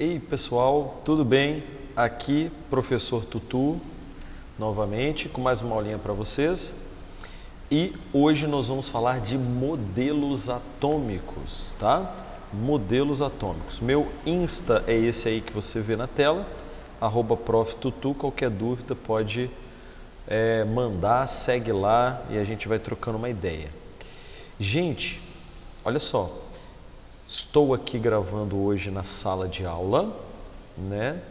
Ei pessoal, tudo bem? Aqui professor Tutu, novamente com mais uma aulinha para vocês. E hoje nós vamos falar de modelos atômicos, tá? Modelos atômicos. Meu Insta é esse aí que você vê na tela, @proftutu. Qualquer dúvida pode mandar, segue lá e a gente vai trocando uma ideia. Gente, olha só, estou aqui gravando hoje na sala de aula, né?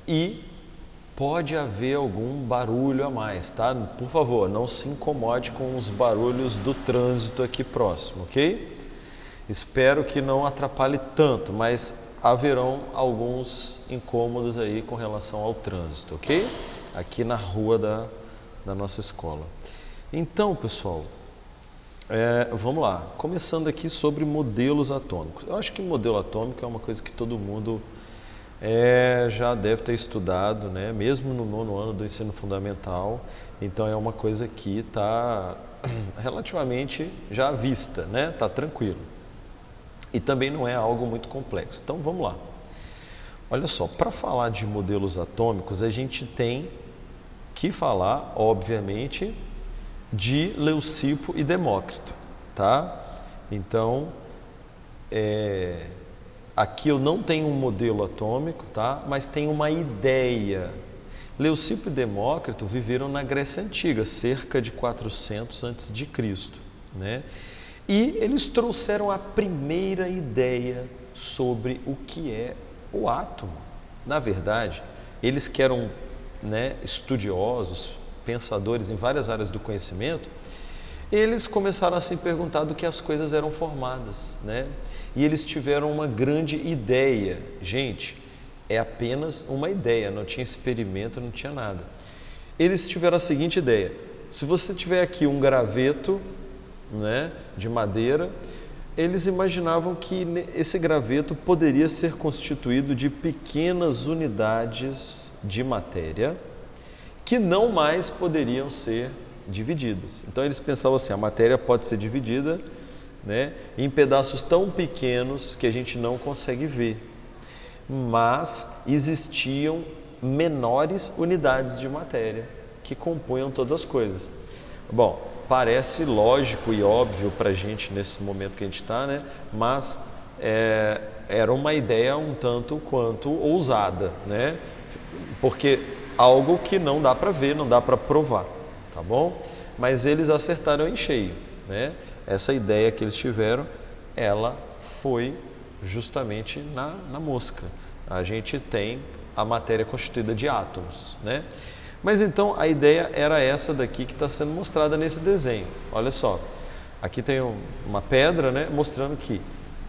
E pode haver algum barulho a mais, tá? Por favor, não se incomode com os barulhos do trânsito aqui próximo, ok? Espero que não atrapalhe tanto, mas haverão alguns incômodos aí com relação ao trânsito, ok? Aqui na rua da nossa escola. Então, pessoal, vamos lá. Começando aqui sobre modelos atômicos. Eu acho que modelo atômico é uma coisa que todo mundo já deve ter estudado, né? Mesmo no 9º ano do ensino fundamental. Então é uma coisa que está relativamente já à vista, né? Está tranquilo. E também não é algo muito complexo. Então vamos lá. Olha só, para falar de modelos atômicos, a gente tem que falar, obviamente, de Leucipo e Demócrito, tá? Então, aqui eu não tenho um modelo atômico, tá? Mas tenho uma ideia. Leucipo e Demócrito viveram na Grécia Antiga, cerca de 400 a.C., né? E eles trouxeram a primeira ideia sobre o que é o átomo. Na verdade, eles que eram, né, estudiosos, pensadores em várias áreas do conhecimento, eles começaram a se perguntar do que as coisas eram formadas, né? E eles tiveram uma grande ideia. Gente, é apenas uma ideia, não tinha experimento, não tinha nada. Eles tiveram a seguinte ideia: se você tiver aqui um graveto, né, de madeira, eles imaginavam que esse graveto poderia ser constituído de pequenas unidades de matéria que não mais poderiam ser divididas. Então eles pensavam assim: a matéria pode ser dividida, né, em pedaços tão pequenos que a gente não consegue ver, mas existiam menores unidades de matéria que compunham todas as coisas. Bom, parece lógico e óbvio para a gente nesse momento que a gente está, né? Mas era uma ideia um tanto quanto ousada, né? Porque algo que não dá para ver, não dá para provar, tá bom? Mas eles acertaram em cheio, né? Essa ideia que eles tiveram, ela foi justamente na mosca. A gente tem a matéria constituída de átomos, né? Mas então a ideia era essa daqui que está sendo mostrada nesse desenho. Olha só, aqui tem uma pedra, né, mostrando que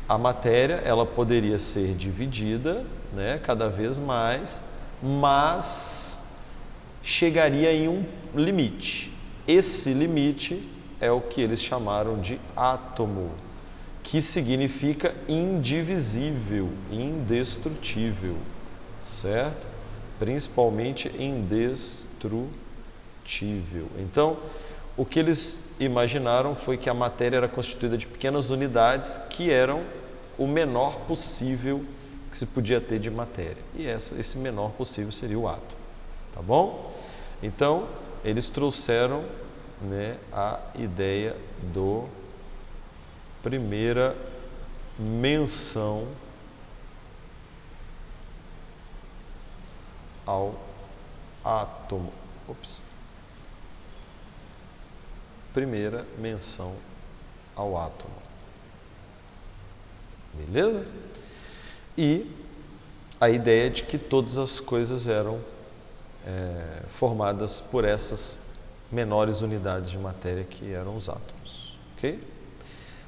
a matéria ela poderia ser dividida, né, cada vez mais, mas chegaria em um limite. Esse limite é o que eles chamaram de átomo, que significa indivisível, indestrutível, certo? Principalmente indestrutível. Então, o que eles imaginaram foi que a matéria era constituída de pequenas unidades que eram o menor possível que se podia ter de matéria. E esse menor possível seria o átomo, tá bom? Então, eles trouxeram, né, a ideia do primeira menção ao átomo. Primeira menção ao átomo. Beleza? E a ideia de que todas as coisas eram formadas por essas menores unidades de matéria que eram os átomos. Ok?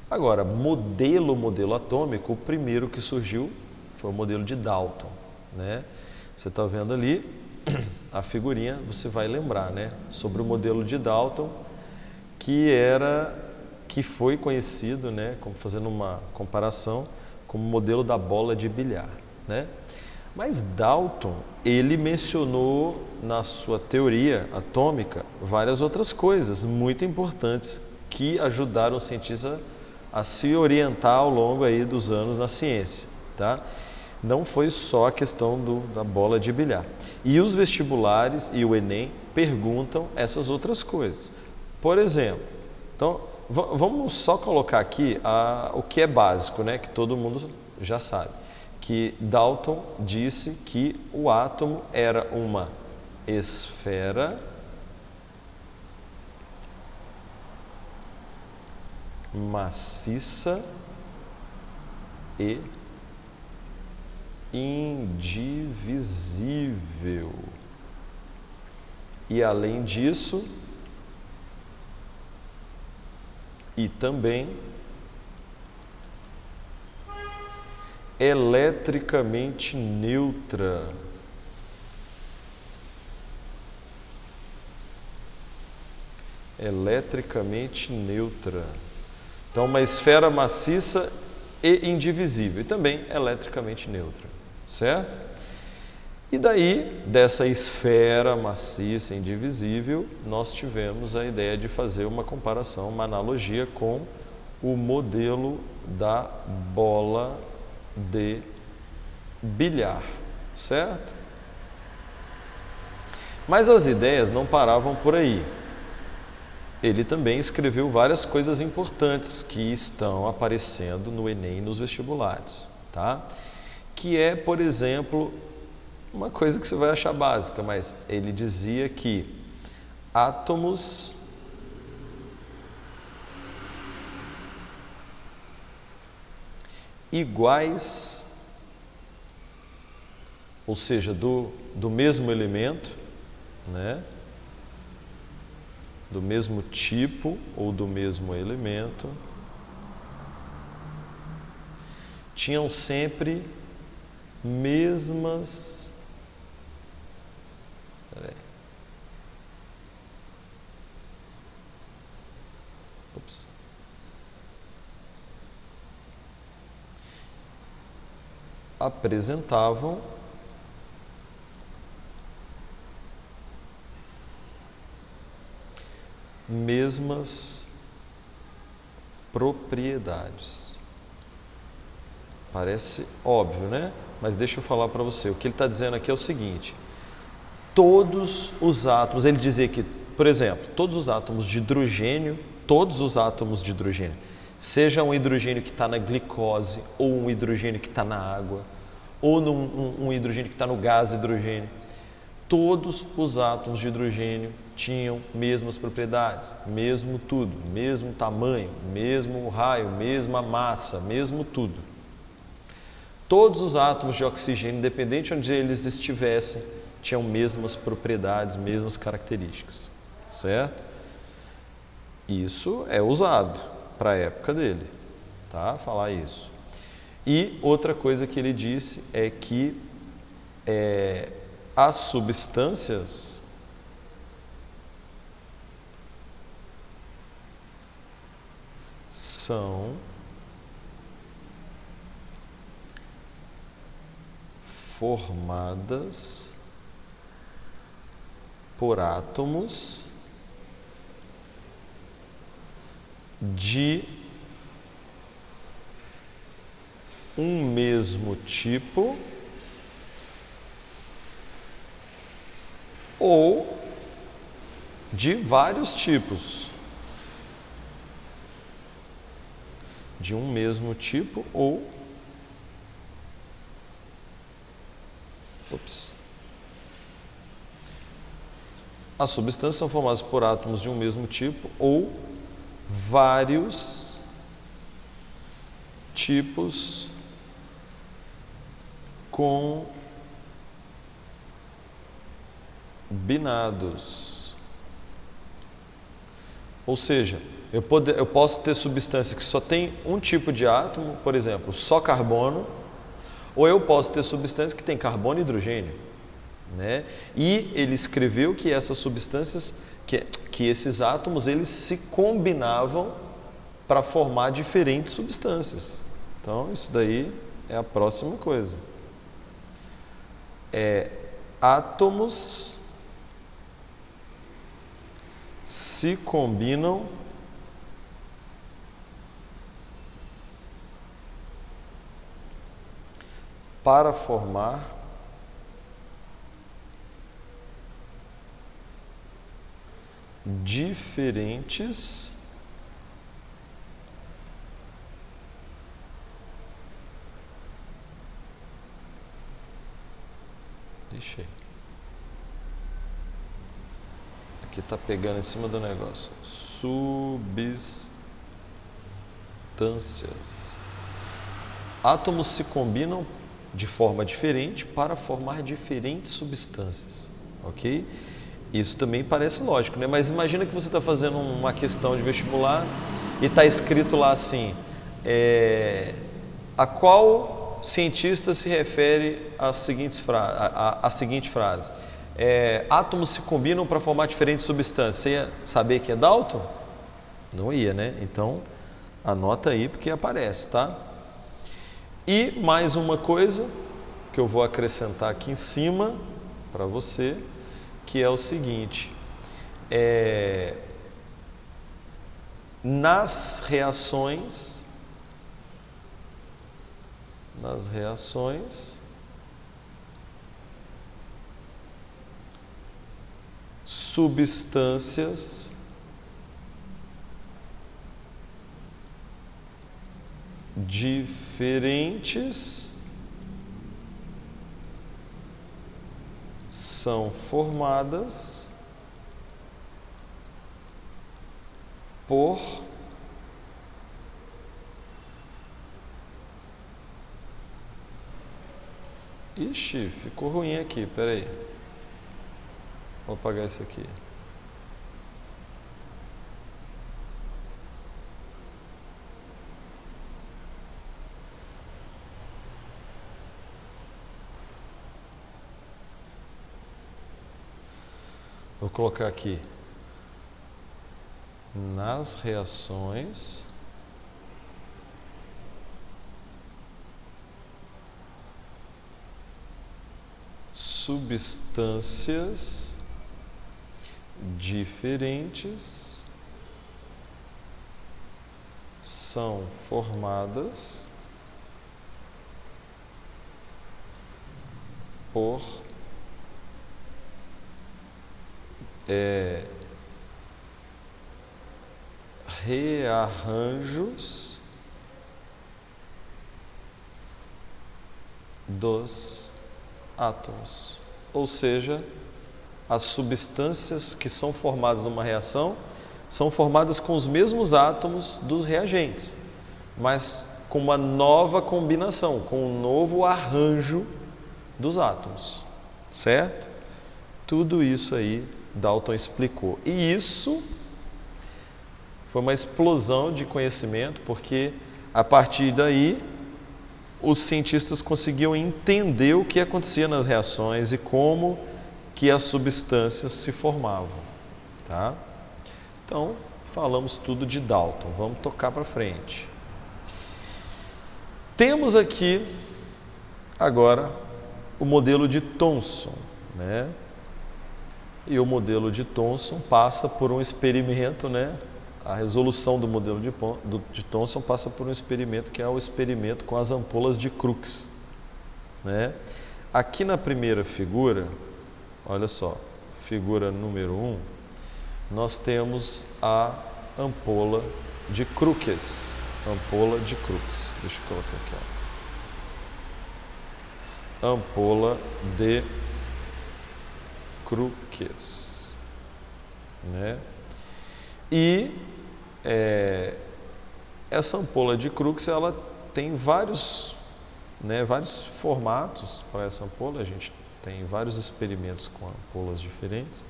Agora, modelo atômico, o primeiro que surgiu foi o modelo de Dalton, né? Você está vendo ali a figurinha, você vai lembrar, né, sobre o modelo de Dalton, que foi conhecido, né, como fazendo uma comparação, como modelo da bola de bilhar, né? Mas Dalton, ele mencionou na sua teoria atômica várias outras coisas muito importantes que ajudaram os cientistas a se orientar ao longo aí dos anos na ciência, tá? Não foi só a questão da bola de bilhar. E os vestibulares e o Enem perguntam essas outras coisas. Por exemplo, então, vamos só colocar aqui o que é básico, né, que todo mundo já sabe. Que Dalton disse que o átomo era uma esfera maciça e indivisível. E além disso, e também eletricamente neutra. Eletricamente neutra. Então, uma esfera maciça e indivisível, e também eletricamente neutra, certo? E daí, dessa esfera maciça e indivisível, nós tivemos a ideia de fazer uma comparação, uma analogia com o modelo da bola de bilhar, certo? Mas as ideias não paravam por aí. Ele também escreveu várias coisas importantes que estão aparecendo no Enem e nos vestibulares, tá? Que é, por exemplo, uma coisa que você vai achar básica, mas ele dizia que átomos iguais, ou seja, do mesmo elemento, né? Do mesmo tipo ou do mesmo elemento, tinham sempre mesmas apresentavam mesmas propriedades. Parece óbvio, né? Mas deixa eu falar para você. O que ele está dizendo aqui é o seguinte: todos os átomos, ele dizia que, por exemplo, todos os átomos de hidrogênio, seja um hidrogênio que está na glicose, ou um hidrogênio que está na água, ou um hidrogênio que está no gás de hidrogênio, todos os átomos de hidrogênio tinham mesmas propriedades, mesmo tudo, mesmo tamanho, mesmo raio, mesma massa, mesmo tudo. Todos os átomos de oxigênio, independente de onde eles estivessem, tinham mesmas propriedades, mesmas características, certo? Isso é usado para a época dele, tá? Falar isso. E outra coisa que ele disse é que as substâncias são formadas por átomos de um mesmo tipo ou de vários tipos. De um mesmo tipo ou as substâncias são formadas por átomos de um mesmo tipo ou vários tipos combinados. Ou seja, eu posso ter substância que só tem um tipo de átomo, por exemplo, só carbono, ou eu posso ter substância que tem carbono e hidrogênio, né? E ele escreveu que essas substâncias, que esses átomos, eles se combinavam para formar diferentes substâncias. Então, isso daí é a próxima coisa. Átomos se combinam para formar diferentes aqui tá pegando em cima do negócio. Substâncias. Átomos se combinam de forma diferente para formar diferentes substâncias, ok? Isso também parece lógico, né? Mas imagina que você está fazendo uma questão de vestibular e está escrito lá assim, a qual cientista se refere a seguinte frase? Átomos se combinam para formar diferentes substâncias. Você ia saber que é Dalton? Não ia, né? Então, anota aí porque aparece, tá? E mais uma coisa que eu vou acrescentar aqui em cima para você, que é o seguinte, nas reações, substâncias diferentes são formadas por Ixi, ficou ruim aqui, peraí. Vou apagar isso aqui. Vou colocar aqui. Nas reações substâncias diferentes são formadas por rearranjos dos átomos. Ou seja, as substâncias que são formadas numa reação são formadas com os mesmos átomos dos reagentes, mas com uma nova combinação, com um novo arranjo dos átomos, certo? Tudo isso aí Dalton explicou. E isso foi uma explosão de conhecimento, porque a partir daí os cientistas conseguiam entender o que acontecia nas reações e como que as substâncias se formavam, tá? Então, falamos tudo de Dalton, vamos tocar para frente. Temos aqui agora o modelo de Thomson, né? E o modelo de Thomson passa por um experimento, né? A resolução do modelo de Thomson passa por um experimento que é o experimento com as ampolas de Crookes, né? Aqui na primeira figura, olha só, figura número 1, nós temos a ampola de Crookes. Ampola de Crookes. Deixa eu colocar aqui, ó. Ampola de Crookes, né? E essa ampola de Crookes, ela tem vários formatos para essa ampola. A gente tem vários experimentos com ampolas diferentes,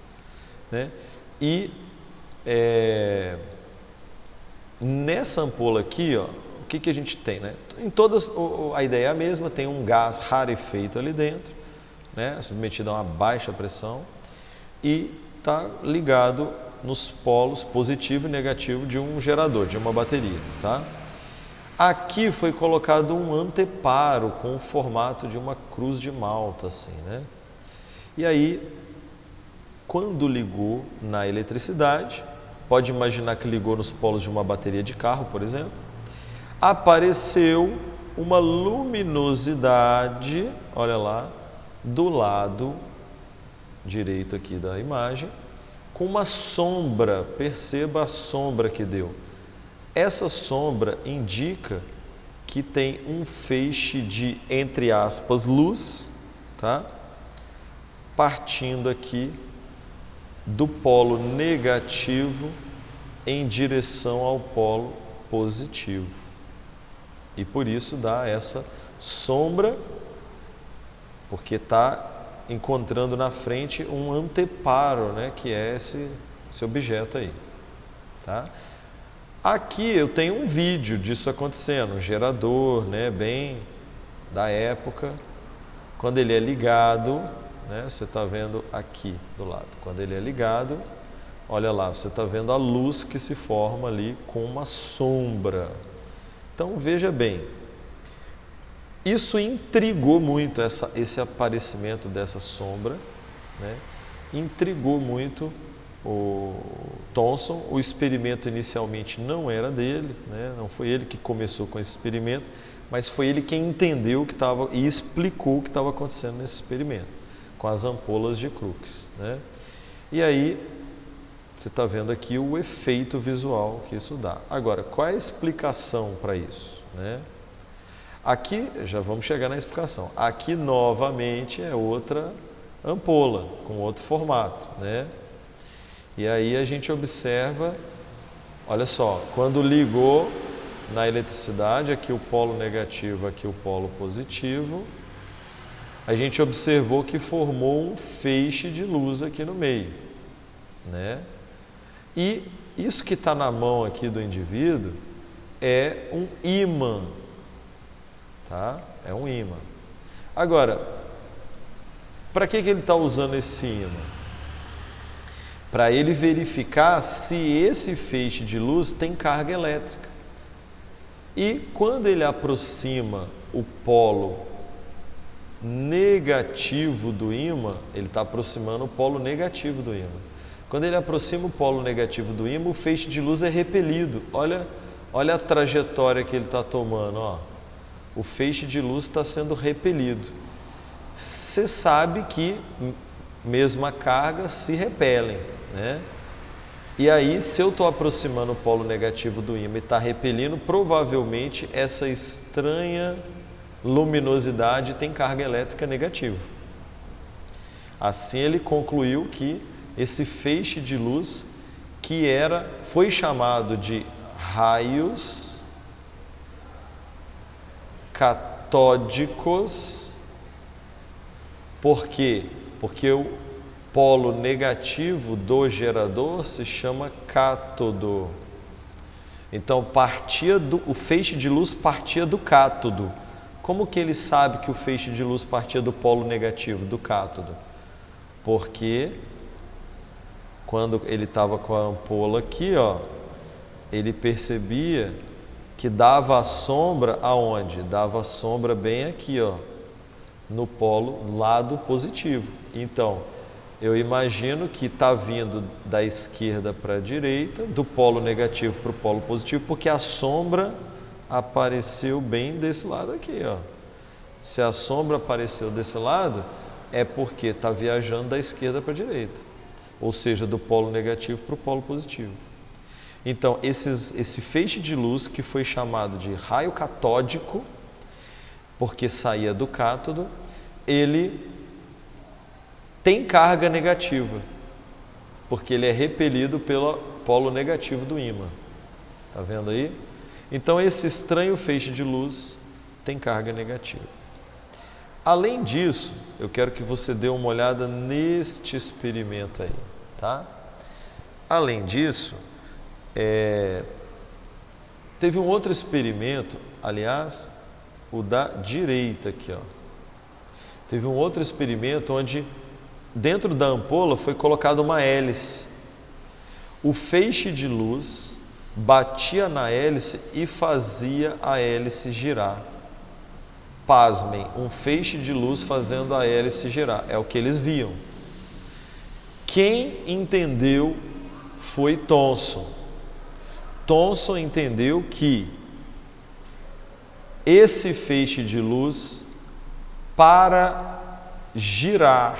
né? E nessa ampola aqui, ó, o que a gente tem, né? Em todas a ideia é a mesma, tem um gás rarefeito ali dentro, né? Submetido a uma baixa pressão e está ligado nos polos positivo e negativo de um gerador, de uma bateria, tá? Aqui foi colocado um anteparo com o formato de uma cruz de malta, assim, né? E aí, quando ligou na eletricidade, pode imaginar que ligou nos polos de uma bateria de carro, por exemplo, apareceu uma luminosidade, olha lá, do lado direito aqui da imagem, com uma sombra, perceba a sombra que deu. Essa sombra indica que tem um feixe de, entre aspas, luz, tá? Partindo aqui do polo negativo em direção ao polo positivo. E por isso dá essa sombra, porque está encontrando na frente um anteparo, né, que é esse objeto aí. Tá? Aqui eu tenho um vídeo disso acontecendo, um gerador, né, bem da época, quando ele é ligado, né, você está vendo aqui do lado, quando ele é ligado, olha lá, você está vendo a luz que se forma ali com uma sombra. Então veja bem, isso intrigou muito, esse aparecimento dessa sombra, né? Intrigou muito o Thomson. O experimento inicialmente não era dele, né? Não foi ele que começou com esse experimento, mas foi ele quem entendeu o que estava e explicou o que estava acontecendo nesse experimento, com as ampolas de Crookes, né? E aí, você está vendo aqui o efeito visual que isso dá. Agora, qual é a explicação para isso, né? Aqui, já vamos chegar na explicação. Aqui, novamente, é outra ampola, com outro formato, né? E aí a gente observa, olha só, quando ligou na eletricidade, aqui o polo negativo, aqui o polo positivo, a gente observou que formou um feixe de luz aqui no meio, né? E isso que está na mão aqui do indivíduo é um ímã, tá? É um ímã. Agora, para que ele está usando esse ímã? Para ele verificar se esse feixe de luz tem carga elétrica. E quando ele aproxima o polo negativo do ímã, ele está aproximando o polo negativo do ímã. Quando ele aproxima o polo negativo do ímã, o feixe de luz é repelido. Olha a trajetória que ele está tomando. Ó. O feixe de luz está sendo repelido. Você sabe que mesma carga se repelem, né? E aí, se eu estou aproximando o polo negativo do ímã e está repelindo, provavelmente essa estranha luminosidade tem carga elétrica negativa. Assim ele concluiu que esse feixe de luz, que foi chamado de raios catódicos, por quê? Porque o polo negativo do gerador se chama cátodo. Então o feixe de luz partia do cátodo. Como que ele sabe que o feixe de luz partia do polo negativo, do cátodo? Porque quando ele estava com a ampola aqui, ó, ele percebia que dava a sombra aonde? Dava a sombra bem aqui, ó, no polo lado positivo. Então, eu imagino que está vindo da esquerda para a direita, do polo negativo para o polo positivo, porque a sombra apareceu bem desse lado aqui, ó. Se a sombra apareceu desse lado, é porque está viajando da esquerda para a direita, ou seja, do polo negativo para o polo positivo. Então, esse feixe de luz, que foi chamado de raio catódico, porque saía do cátodo, ele tem carga negativa, porque ele é repelido pelo polo negativo do ímã. Está vendo aí? Então, esse estranho feixe de luz tem carga negativa. Além disso, eu quero que você dê uma olhada neste experimento aí, tá? Além disso, teve um outro experimento, aliás, o da direita aqui, ó. Teve um outro experimento onde dentro da ampola foi colocada uma hélice. O feixe de luz batia na hélice e fazia a hélice girar. Pasmem, um feixe de luz fazendo a hélice girar. É o que eles viam. Quem entendeu foi Thomson. Thomson entendeu que esse feixe de luz, para girar,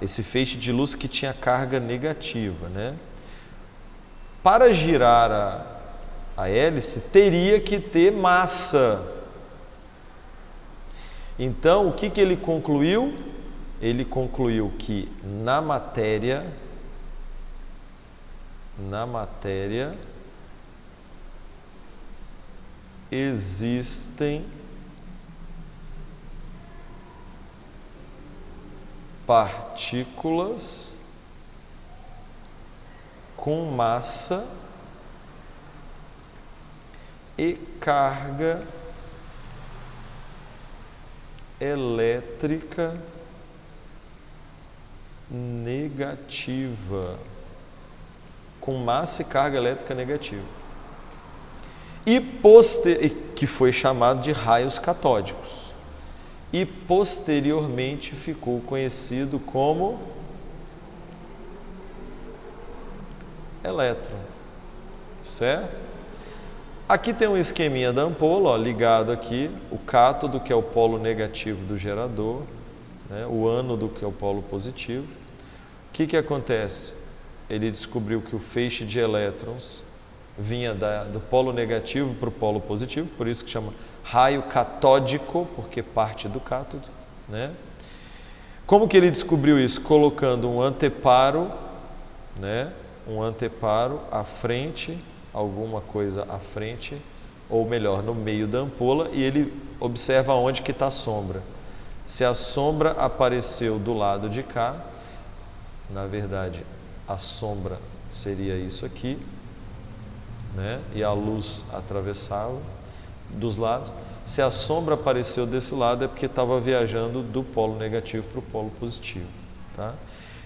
esse feixe de luz que tinha carga negativa, né? Para girar a hélice, teria que ter massa. Então, o que ele concluiu? Ele concluiu que na matéria existem partículas com massa e carga elétrica negativa, com massa e carga elétrica negativa, que foi chamado de raios catódicos, e posteriormente ficou conhecido como elétron, certo? Aqui tem um esqueminha da ampola, ó, ligado aqui, o cátodo, que é o polo negativo do gerador, né, o ânodo, que é o polo positivo. O que acontece? Ele descobriu que o feixe de elétrons vinha do polo negativo para o polo positivo, por isso que chama raio catódico, porque parte do cátodo, né? Como que ele descobriu isso? Colocando um anteparo, né, um anteparo à frente, alguma coisa à frente, ou melhor, no meio da ampola, e ele observa onde que está a sombra. Se a sombra apareceu do lado de cá, na verdade, a sombra seria isso aqui, né? E a luz atravessava dos lados. Se a sombra apareceu desse lado, é porque estava viajando do polo negativo para o polo positivo, tá?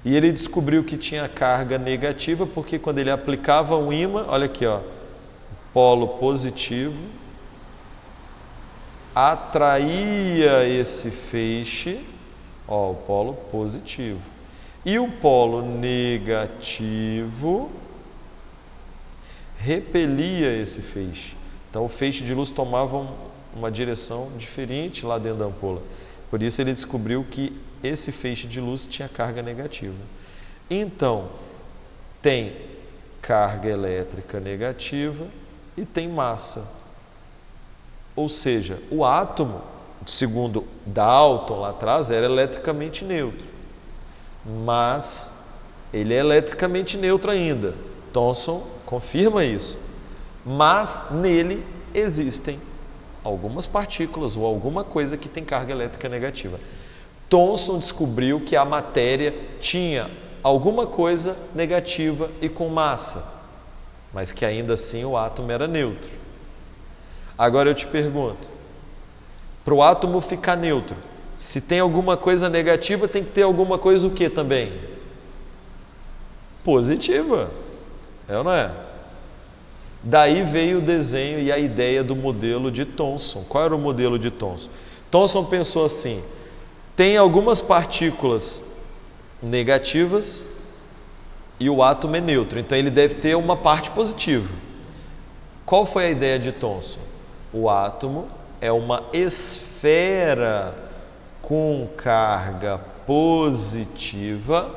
E ele descobriu que tinha carga negativa, porque quando ele aplicava um ímã, olha aqui, ó, polo positivo, atraía esse feixe, ó, o polo positivo, e o polo negativo repelia esse feixe. Então o feixe de luz tomava uma direção diferente lá dentro da ampola. Por isso ele descobriu que esse feixe de luz tinha carga negativa. Então, tem carga elétrica negativa e tem massa. Ou seja, o átomo, segundo Dalton lá atrás, era eletricamente neutro. Mas ele é eletricamente neutro ainda. Thomson confirma isso. Mas nele existem algumas partículas ou alguma coisa que tem carga elétrica negativa. Thomson descobriu que a matéria tinha alguma coisa negativa e com massa, mas que ainda assim o átomo era neutro. Agora eu te pergunto, para o átomo ficar neutro, se tem alguma coisa negativa, tem que ter alguma coisa o que também? Positiva, é ou não é? Daí veio o desenho e a ideia do modelo de Thomson. Qual era o modelo de Thomson? Thomson pensou assim: tem algumas partículas negativas e o átomo é neutro, então ele deve ter uma parte positiva. Qual foi a ideia de Thomson? O átomo é uma esfera com carga positiva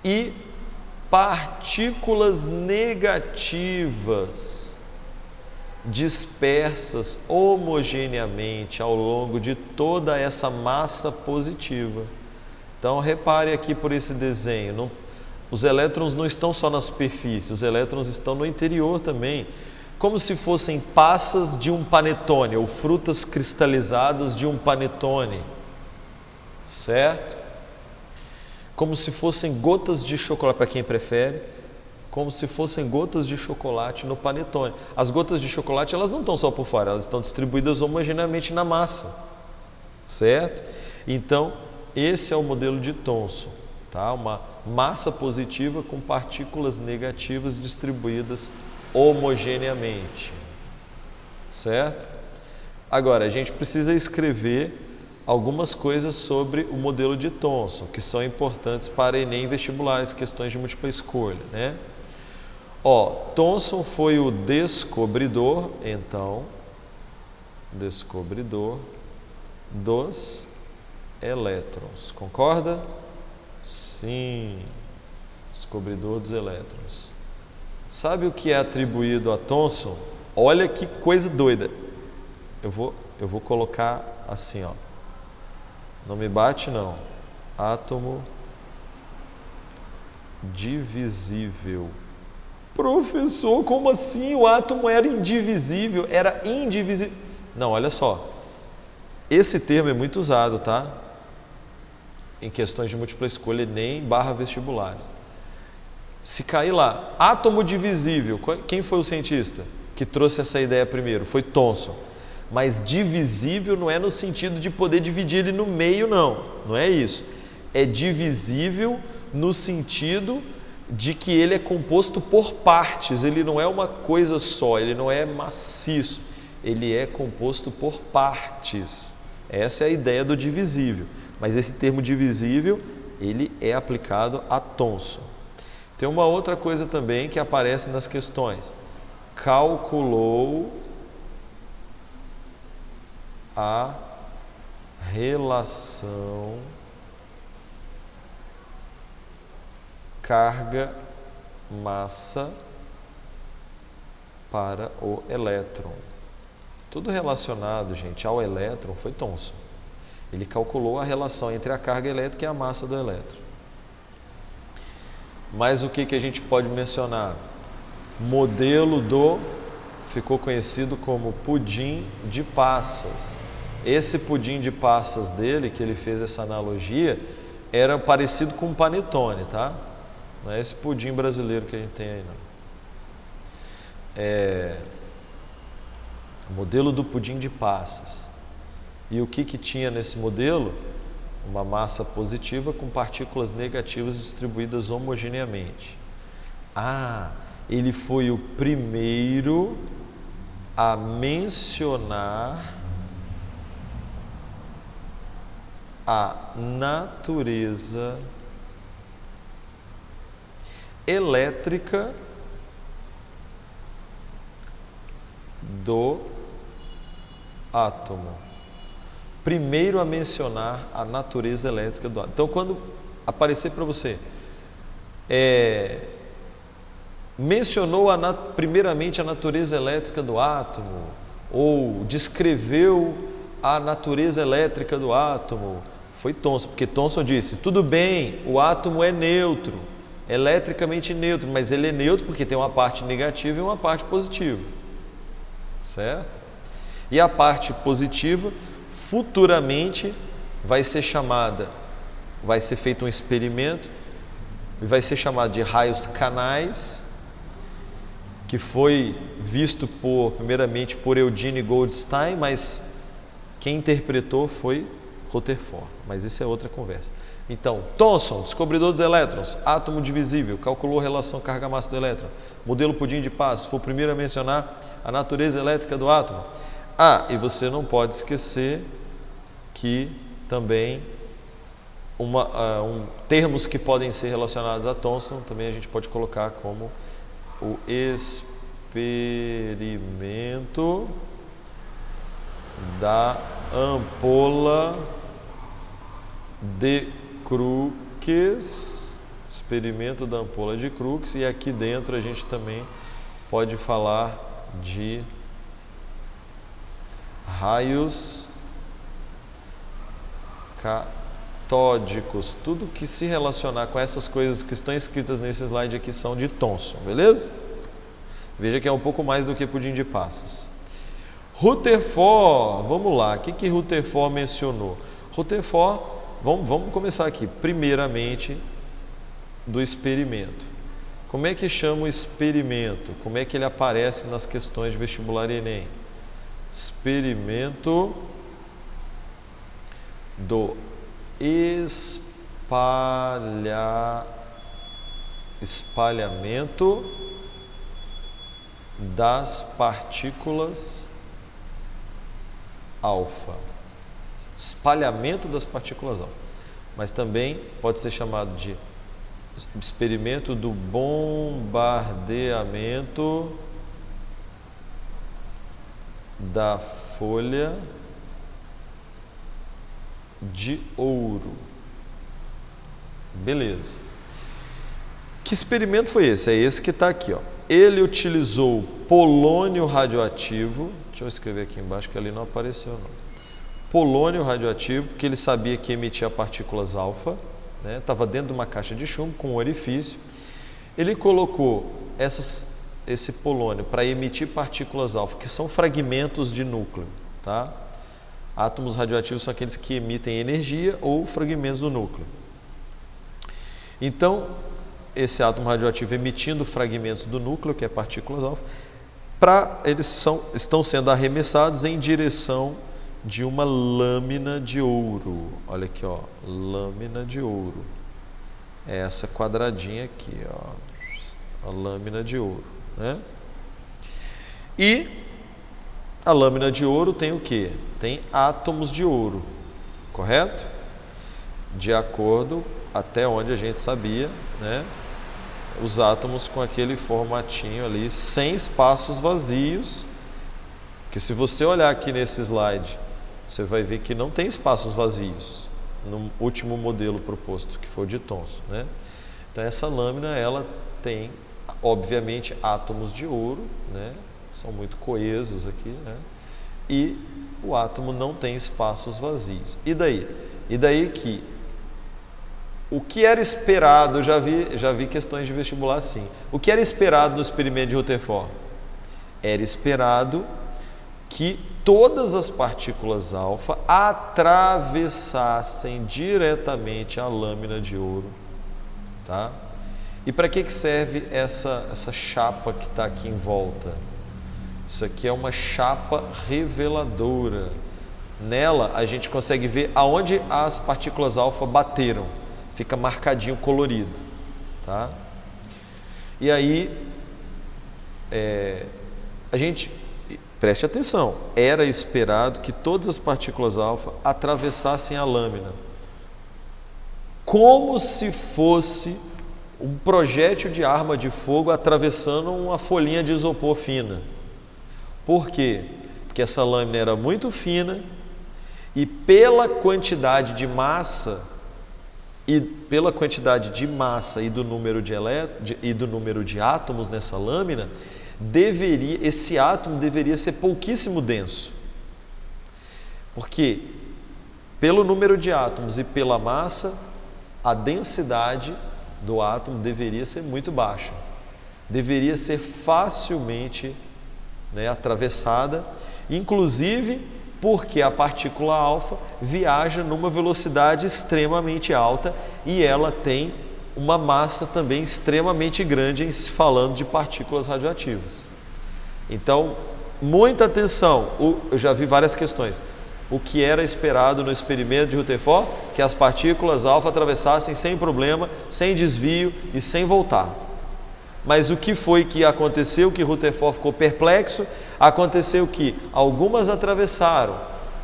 e partículas negativas dispersas homogeneamente ao longo de toda essa massa positiva. Então repare aqui por esse desenho, os elétrons não estão só na superfície, os elétrons estão no interior também, como se fossem passas de um panetone ou frutas cristalizadas de um panetone, certo? Como se fossem gotas de chocolate, para quem prefere, como se fossem gotas de chocolate no panetone. As gotas de chocolate, elas não estão só por fora, elas estão distribuídas homogeneamente na massa, certo? Então, esse é o modelo de Thomson, tá? Uma massa positiva com partículas negativas distribuídas homogeneamente, certo? Agora, a gente precisa escrever algumas coisas sobre o modelo de Thomson, que são importantes para Enem vestibulares, questões de múltipla escolha, né? Thomson foi o descobridor, então, descobridor dos elétrons. Concorda? Sim, descobridor dos elétrons. Sabe o que é atribuído a Thomson? Olha que coisa doida. Eu vou colocar assim, ó. Não me bate não. Átomo divisível. Professor, como assim? O átomo era indivisível? Era indivisível. Não, olha só. Esse termo é muito usado, tá? Em questões de múltipla escolha, Enem / vestibulares. Se cair lá, átomo divisível, quem foi o cientista que trouxe essa ideia primeiro? Foi Thomson. Mas divisível não é no sentido de poder dividir ele no meio, não. Não é isso. É divisível no sentido de que ele é composto por partes. Ele não é uma coisa só, ele não é maciço. Ele é composto por partes. Essa é a ideia do divisível. Mas esse termo divisível, ele é aplicado a Thomson. Tem uma outra coisa também que aparece nas questões. Calculou a relação carga-massa para o elétron. Tudo relacionado, gente, ao elétron foi Thomson. Ele calculou a relação entre a carga elétrica e a massa do elétron. Mas o que a gente pode mencionar? Modelo ficou conhecido como pudim de passas. Esse pudim de passas dele, que ele fez essa analogia, era parecido com um panetone, tá? Não é esse pudim brasileiro que a gente tem aí, não. O modelo do pudim de passas. E o que tinha nesse modelo? Uma massa positiva com partículas negativas distribuídas homogeneamente. Ele foi o primeiro a mencionar a natureza elétrica do átomo. Primeiro a mencionar a natureza elétrica do átomo. Então, quando aparecer para você, mencionou primeiramente a natureza elétrica do átomo, ou descreveu a natureza elétrica do átomo, foi Thomson, porque Thomson disse, tudo bem, o átomo é neutro, eletricamente neutro, mas ele é neutro porque tem uma parte negativa e uma parte positiva, certo? E a parte positiva, futuramente, vai ser feito um experimento, e vai ser chamado de raios canais, que foi visto primeiramente por Eugene Goldstein, mas quem interpretou foi Rutherford, mas isso é outra conversa. Então, Thomson, descobridor dos elétrons, átomo divisível, calculou a relação carga-massa do elétron, modelo pudim de passas, foi o primeiro a mencionar a natureza elétrica do átomo. E você não pode esquecer que também termos que podem ser relacionados a Thomson, também a gente pode colocar como o experimento da ampola de Crookes, experimento da ampola de Crookes, e aqui dentro a gente também pode falar de raios catódicos. Tudo que se relacionar com essas coisas que estão escritas nesse slide aqui são de Thomson, beleza? Veja que é um pouco mais do que pudim de passas. Rutherford, vamos lá, o que Rutherford mencionou? Rutherford, vamos começar aqui, primeiramente do experimento. Como é que chama o experimento? Como é que ele aparece nas questões de vestibular e Enem? Experimento do espalhamento das partículas alfa. Espalhamento das partículas alfa. Mas também pode ser chamado de experimento do bombardeamento da folha de ouro. Beleza. Que experimento foi esse? É esse que está aqui, ó. Ele utilizou polônio radioativo. Deixa eu escrever aqui embaixo que ali não apareceu não. Polônio radioativo, porque ele sabia que emitia partículas alfa, né? Estava dentro de uma caixa de chumbo com um orifício. Ele colocou esse polônio para emitir partículas alfa, que são fragmentos de núcleo, tá? Átomos radioativos são aqueles que emitem energia ou fragmentos do núcleo. Então, esse átomo radioativo emitindo fragmentos do núcleo, que é partículas alfa, eles estão sendo arremessados em direção de uma lâmina de ouro. Olha aqui, ó, lâmina de ouro. É essa quadradinha aqui, ó, a lâmina de ouro, né? E a lâmina de ouro tem o quê? Tem átomos de ouro, correto? De acordo até onde a gente sabia, né? Os átomos com aquele formatinho ali, sem espaços vazios, que se você olhar aqui nesse slide, você vai ver que não tem espaços vazios no último modelo proposto, que foi o de Thomson, né? Então essa lâmina, ela tem, obviamente, átomos de ouro, né? São muito coesos aqui, né? E o átomo não tem espaços vazios. E daí? E daí que o que era esperado, eu já vi questões de vestibular assim. O que era esperado no experimento de Rutherford? Era esperado que todas as partículas alfa atravessassem diretamente a lâmina de ouro, tá? E para que serve essa chapa que está aqui em volta? Isso aqui é uma chapa reveladora. Nela a gente consegue ver aonde as partículas alfa bateram. Fica marcadinho, colorido, tá? E aí, a gente, preste atenção, era esperado que todas as partículas alfa atravessassem a lâmina, como se fosse um projétil de arma de fogo atravessando uma folhinha de isopor fina. Por quê? Porque essa lâmina era muito fina e pela quantidade de massa e do número de átomos nessa lâmina, esse átomo deveria ser pouquíssimo denso. Porque pelo número de átomos e pela massa, a densidade do átomo deveria ser muito baixa. Deveria ser facilmente, né, atravessada, inclusive porque a partícula alfa viaja numa velocidade extremamente alta e ela tem uma massa também extremamente grande em se falando de partículas radioativas. Então, muita atenção, eu já vi várias questões. O que era esperado no experimento de Rutherford? Que as partículas alfa atravessassem sem problema, sem desvio e sem voltar. Mas o que foi que aconteceu, que Rutherford ficou perplexo? Aconteceu que algumas atravessaram,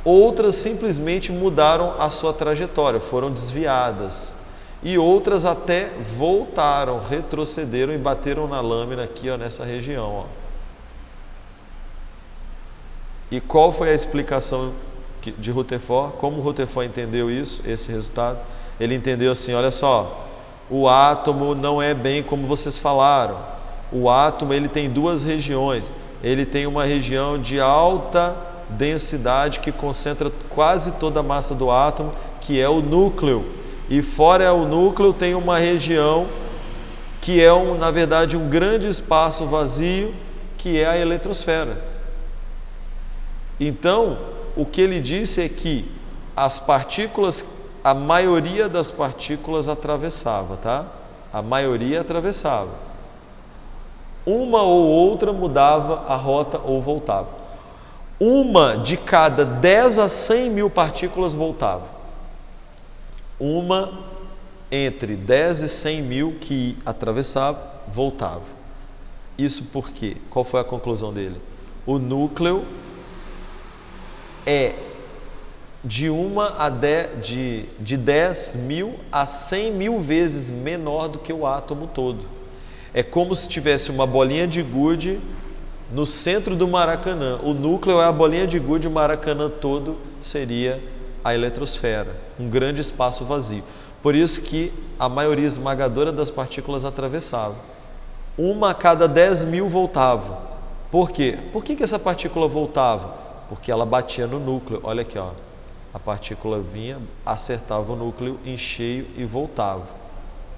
outras simplesmente mudaram a sua trajetória, foram desviadas. E outras até voltaram, retrocederam e bateram na lâmina aqui, ó, nessa região, ó. E qual foi a explicação de Rutherford? Como Rutherford entendeu isso, esse resultado? Ele entendeu assim, olha só, o átomo não é bem como vocês falaram. O átomo, ele tem duas regiões. Ele tem uma região de alta densidade que concentra quase toda a massa do átomo, que é o núcleo. E fora o núcleo tem uma região que é, na verdade, um grande espaço vazio, que é a eletrosfera. Então, o que ele disse é que as partículas, a maioria das partículas atravessava, tá? A maioria atravessava. Uma ou outra mudava a rota ou voltava. Uma de cada 10 a 100 mil partículas voltava. Uma entre 10 e 100 mil que atravessava, voltava. Isso por quê? Qual foi a conclusão dele? O núcleo é de 10 mil a 100 mil vezes menor do que o átomo todo. É como se tivesse uma bolinha de gude, no centro do Maracanã. O núcleo é a bolinha de gude, o Maracanã todo seria a eletrosfera, um grande espaço vazio. Por isso que a maioria esmagadora das partículas atravessava. Uma a cada 10.000 voltava. Por quê? Por que essa partícula voltava? Porque ela batia no núcleo. Olha aqui, ó. A partícula vinha, acertava o núcleo em cheio e voltava.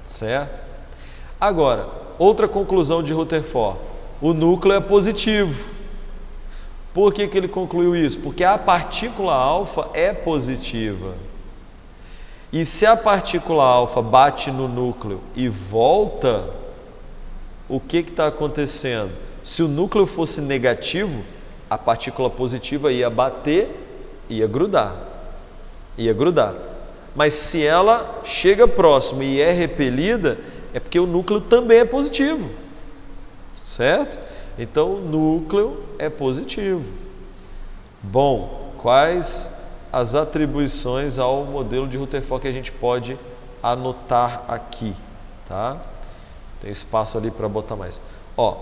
Certo? Agora, outra conclusão de Rutherford. O núcleo é positivo. Por que ele concluiu isso? Porque a partícula alfa é positiva. E se a partícula alfa bate no núcleo e volta, o que está acontecendo? Se o núcleo fosse negativo, a partícula positiva ia bater, ia grudar. Mas se ela chega próximo e é repelida, é porque o núcleo também é positivo. Certo? Então o núcleo é positivo. Bom, quais as atribuições ao modelo de Rutherford que a gente pode anotar aqui, tá? Tem espaço ali para botar mais. Ó,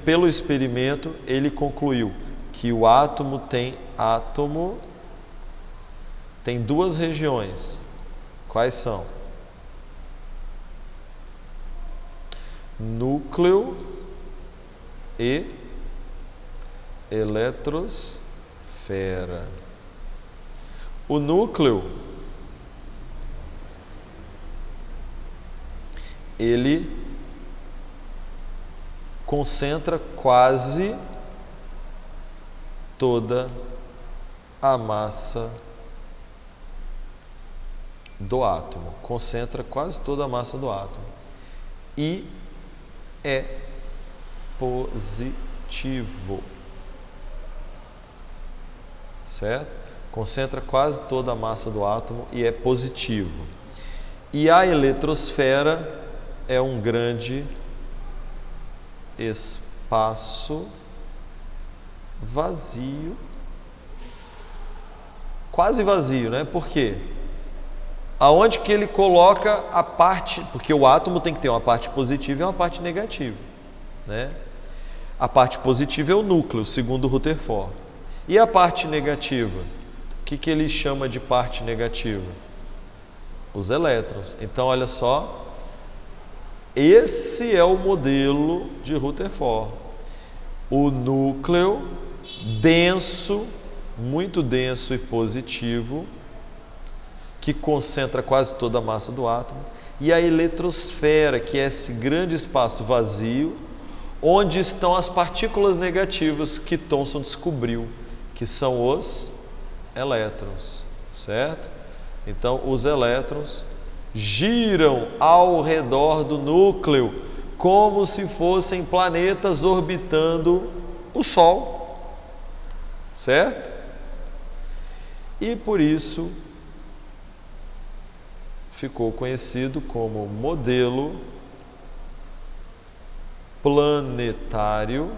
pelo experimento ele concluiu que o átomo tem duas regiões. Quais são? Núcleo e eletrosfera. O núcleo, ele concentra quase toda a massa do átomo. E é positivo, certo? Concentra quase toda a massa do átomo e é positivo. E a eletrosfera é um grande espaço vazio, quase vazio, né? Por quê? Aonde que ele coloca a parte, porque o átomo tem que ter uma parte positiva e uma parte negativa, né? A parte positiva é o núcleo, segundo Rutherford. E a parte negativa? O que ele chama de parte negativa? Os elétrons. Então, olha só, esse é o modelo de Rutherford. O núcleo denso, muito denso e positivo, que concentra quase toda a massa do átomo, e a eletrosfera, que é esse grande espaço vazio, onde estão as partículas negativas que Thomson descobriu, que são os elétrons, certo? Então, os elétrons giram ao redor do núcleo como se fossem planetas orbitando o Sol, certo? E por isso ficou conhecido como modelo planetário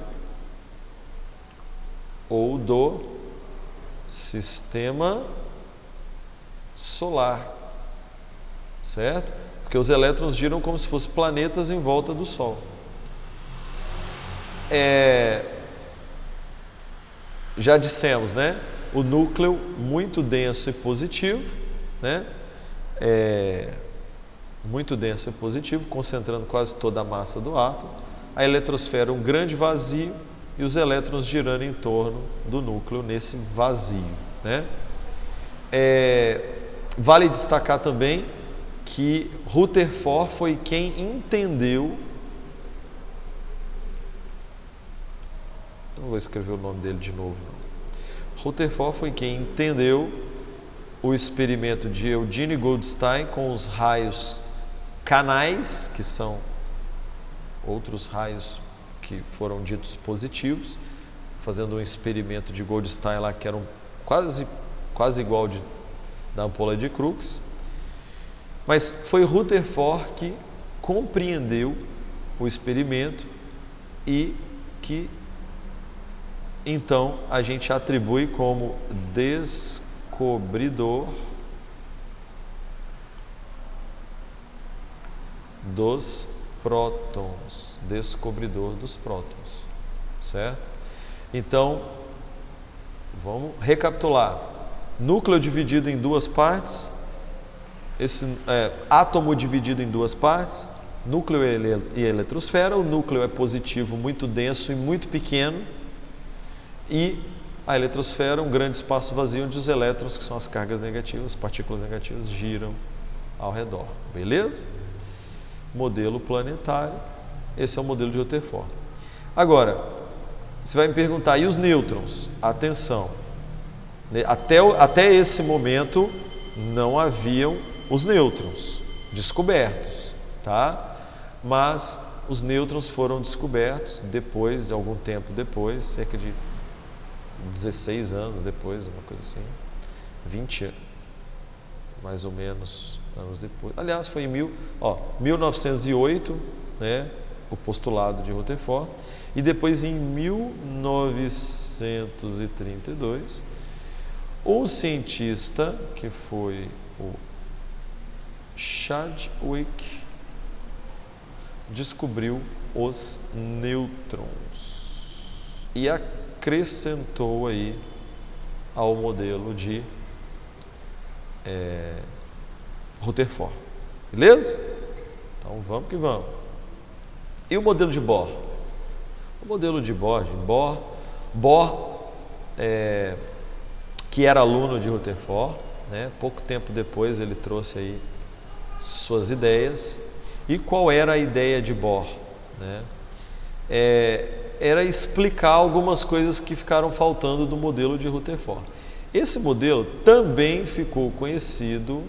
ou do sistema solar, certo? Porque os elétrons giram como se fossem planetas em volta do Sol. Já dissemos, né? O núcleo muito denso e positivo, né? Muito denso e positivo, concentrando quase toda a massa do átomo. A eletrosfera, um grande vazio, e os elétrons girando em torno do núcleo nesse vazio, né? Vale destacar também que Rutherford foi quem entendeu, não vou escrever o nome dele de novo, não. Rutherford foi quem entendeu o experimento de Eugene Goldstein com os raios canais, que são outros raios que foram ditos positivos, fazendo um experimento de Goldstein lá que era quase igual da ampola de Crookes. Mas foi Rutherford que compreendeu o experimento e que então a gente atribui como descobridor dos prótons, descobridor dos prótons, certo? Então, vamos recapitular. Núcleo dividido em duas partes, átomo dividido em duas partes, núcleo e eletrosfera. O núcleo é positivo, muito denso e muito pequeno, e a eletrosfera, um grande espaço vazio onde os elétrons, que são as cargas negativas, as partículas negativas, giram ao redor. Beleza? Modelo planetário. Esse é o modelo de Rutherford. Agora, você vai me perguntar, e os nêutrons? Atenção, até esse momento não haviam os nêutrons descobertos, tá? Mas os nêutrons foram descobertos depois, de algum tempo depois, cerca de 16 anos depois, uma coisa assim, 20 mais ou menos anos depois. Aliás, foi em 1908, né, o postulado de Rutherford, e depois em 1932, o cientista, que foi o Chadwick, descobriu os nêutrons e acrescentou aí ao modelo de Rutherford. Beleza? Então vamos que vamos. E o modelo de Bohr? O modelo de Bohr, que era aluno de Rutherford, né? Pouco tempo depois ele trouxe aí suas ideias. E qual era a ideia de Bohr, né? Era explicar algumas coisas que ficaram faltando do modelo de Rutherford. Esse modelo também ficou conhecido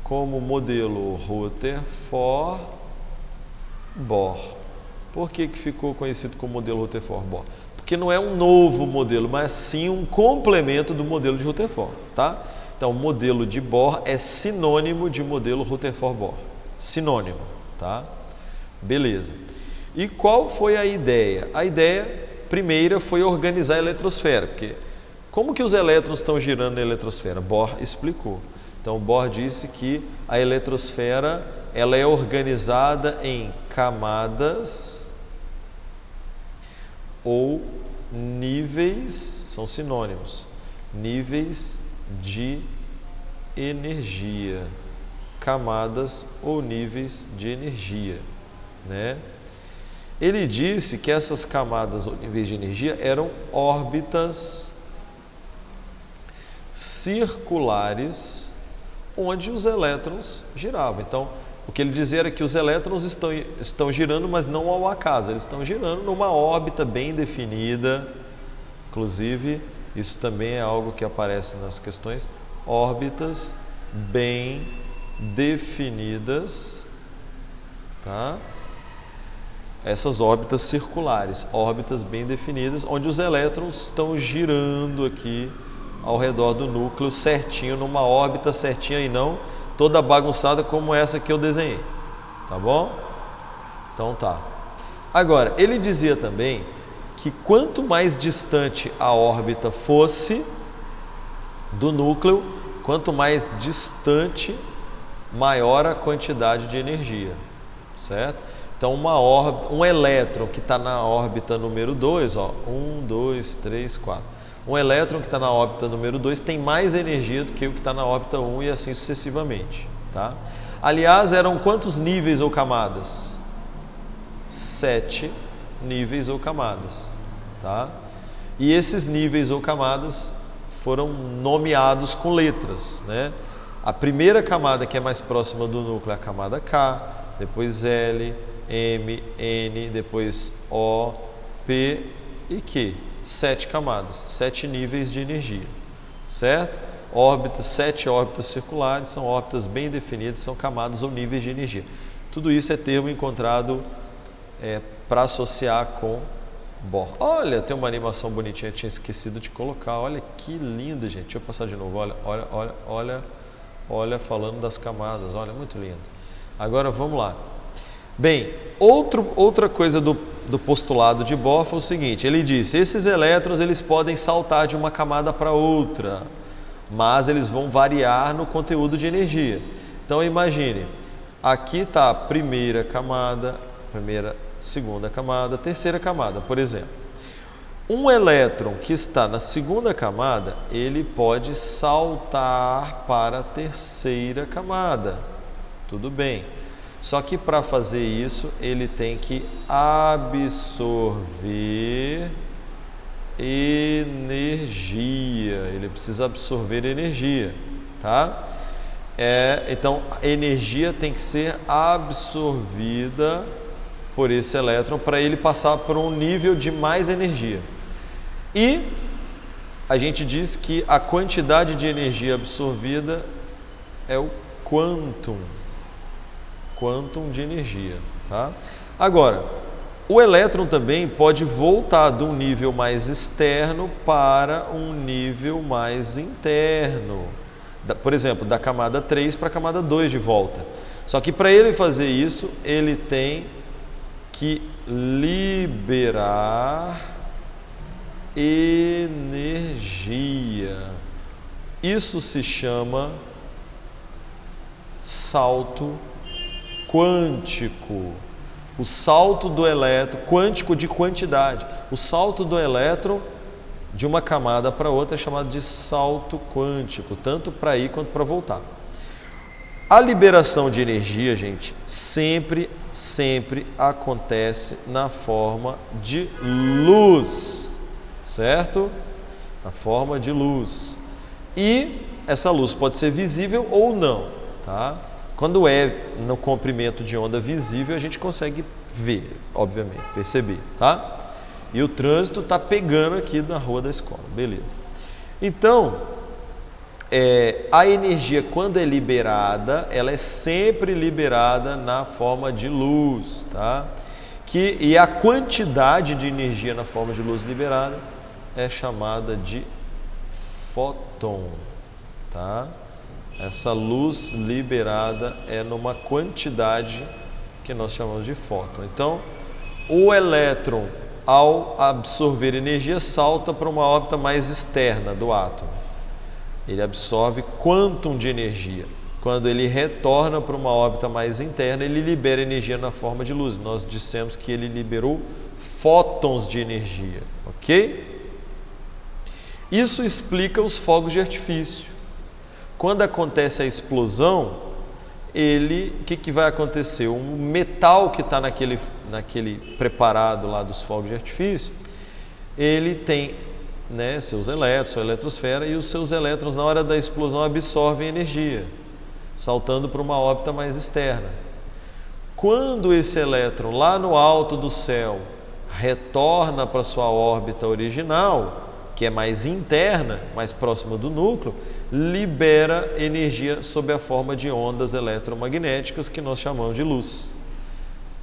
como modelo Rutherford-Bohr. Por que ficou conhecido como modelo Rutherford-Bohr? Porque não é um novo modelo, mas sim um complemento do modelo de Rutherford, tá? Então, o modelo de Bohr é sinônimo de modelo Rutherford-Bohr. Sinônimo, tá? Beleza. E qual foi a ideia? A ideia primeira foi organizar a eletrosfera, porque como que os elétrons estão girando na eletrosfera? Bohr explicou. Então, Bohr disse que a eletrosfera ela é organizada em camadas ou níveis, são sinônimos, níveis de energia, camadas ou níveis de energia, né? Ele disse que essas camadas ou níveis de energia eram órbitas circulares onde os elétrons giravam. Então, o que ele dizia era que os elétrons estão girando, mas não ao acaso, eles estão girando numa órbita bem definida. Inclusive, isso também é algo que aparece nas questões, órbitas bem definidas, tá? Essas órbitas circulares, órbitas bem definidas, onde os elétrons estão girando aqui ao redor do núcleo certinho, numa órbita certinha e não toda bagunçada como essa que eu desenhei, tá bom? Então tá. Agora, ele dizia também que quanto mais distante a órbita fosse do núcleo, quanto mais distante, maior a quantidade de energia, certo? Então, um elétron que está na órbita número 2, 1, 2, 3, 4. Um elétron que está na órbita número 2 tem mais energia do que o que está na órbita 1 e assim sucessivamente, tá? Aliás, eram quantos níveis ou camadas? 7 níveis ou camadas, tá? E esses níveis ou camadas foram nomeados com letras, né? A primeira camada, que é mais próxima do núcleo, é a camada K, depois L, M, N, depois O, P e Q. 7 camadas, 7 níveis de energia, certo? 7 órbitas circulares, são órbitas bem definidas, são camadas ou níveis de energia. Tudo isso é termo encontrado para associar com Bohr. Olha, tem uma animação bonitinha, eu tinha esquecido de colocar. Olha que linda, gente. Deixa eu passar de novo. Olha, falando das camadas. Olha, muito lindo. Agora vamos lá. Bem, outra coisa do postulado de Bohr foi o seguinte: ele disse, esses elétrons eles podem saltar de uma camada para outra, mas eles vão variar no conteúdo de energia. Então imagine, aqui está a primeira camada, segunda camada, terceira camada, por exemplo. Um elétron que está na segunda camada, ele pode saltar para a terceira camada. Tudo bem. Só que para fazer isso, ele tem que absorver energia. Ele precisa absorver energia, tá? Então, a energia tem que ser absorvida por esse elétron para ele passar por um nível de mais energia. E a gente diz que a quantidade de energia absorvida é o quantum de energia, tá? Agora, o elétron também pode voltar de um nível mais externo para um nível mais interno. Por exemplo, da camada 3 para a camada 2 de volta. Só que para ele fazer isso, ele tem que liberar energia. Isso se chama salto quântico. O salto do elétron, quântico de quantidade. O salto do elétron de uma camada para outra é chamado de salto quântico, tanto para ir quanto para voltar. A liberação de energia, gente, sempre acontece na forma de luz, certo? Na forma de luz. E essa luz pode ser visível ou não, tá? Quando é no comprimento de onda visível, a gente consegue ver, obviamente, perceber, tá? E o trânsito está pegando aqui na rua da escola, beleza. Então, a energia, quando é liberada, ela é sempre liberada na forma de luz, tá? E a quantidade de energia na forma de luz liberada é chamada de fóton, tá? Essa luz liberada é numa quantidade que nós chamamos de fóton. Então, o elétron, ao absorver energia, salta para uma órbita mais externa do átomo. Ele absorve quantum de energia. Quando ele retorna para uma órbita mais interna, ele libera energia na forma de luz. Nós dissemos que ele liberou fótons de energia, ok? Isso explica os fogos de artifício. Quando acontece a explosão, o que vai acontecer? O metal que está naquele preparado lá dos fogos de artifício, ele tem, né, seus elétrons, sua eletrosfera, e os seus elétrons na hora da explosão absorvem energia, saltando para uma órbita mais externa. Quando esse elétron lá no alto do céu retorna para sua órbita original, que é mais interna, mais próxima do núcleo, libera energia sob a forma de ondas eletromagnéticas que nós chamamos de luz,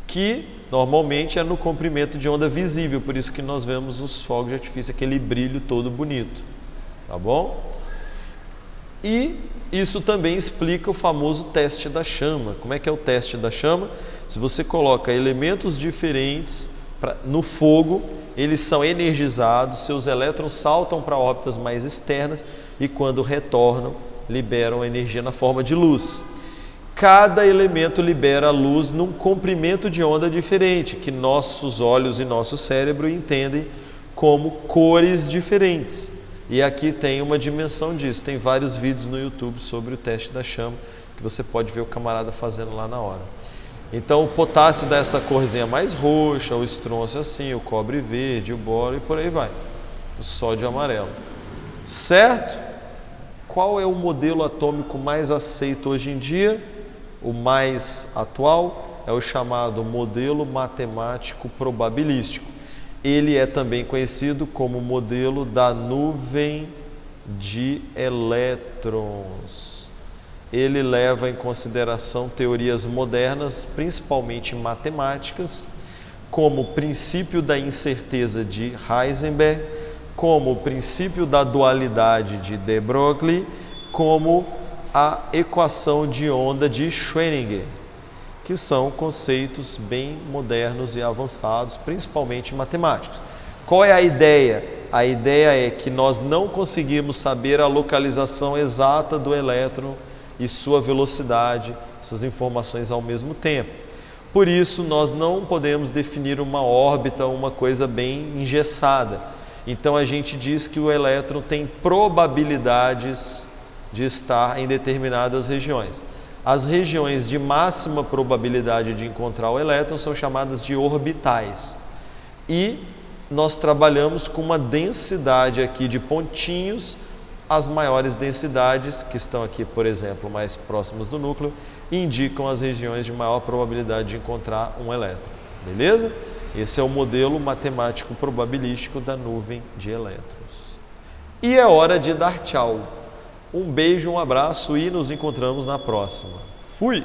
que normalmente é no comprimento de onda visível, por isso que nós vemos os fogos de artifício, aquele brilho todo bonito, tá bom? E isso também explica o famoso teste da chama. Como é que é o teste da chama? Se você coloca elementos diferentes no fogo, eles são energizados, seus elétrons saltam para órbitas mais externas e quando retornam, liberam energia na forma de luz. Cada elemento libera luz num comprimento de onda diferente, que nossos olhos e nosso cérebro entendem como cores diferentes. E aqui tem uma dimensão disso. Tem vários vídeos no YouTube sobre o teste da chama, que você pode ver o camarada fazendo lá na hora. Então o potássio dá essa corzinha mais roxa, o estrôncio assim, o cobre verde, o boro e por aí vai. O sódio amarelo. Certo? Qual é o modelo atômico mais aceito hoje em dia? O mais atual é o chamado modelo matemático probabilístico. Ele é também conhecido como modelo da nuvem de elétrons. Ele leva em consideração teorias modernas, principalmente matemáticas, como o princípio da incerteza de Heisenberg, como o princípio da dualidade de de Broglie, como a equação de onda de Schrödinger, que são conceitos bem modernos e avançados, principalmente matemáticos. Qual é a ideia? A ideia é que nós não conseguimos saber a localização exata do elétron e sua velocidade, essas informações ao mesmo tempo. Por isso, nós não podemos definir uma órbita, uma coisa bem engessada. Então a gente diz que o elétron tem probabilidades de estar em determinadas regiões. As regiões de máxima probabilidade de encontrar o elétron são chamadas de orbitais. E nós trabalhamos com uma densidade aqui de pontinhos. As maiores densidades, que estão aqui, por exemplo, mais próximas do núcleo, indicam as regiões de maior probabilidade de encontrar um elétron. Beleza? Esse é o modelo matemático probabilístico da nuvem de elétrons. E é hora de dar tchau. Um beijo, um abraço e nos encontramos na próxima. Fui!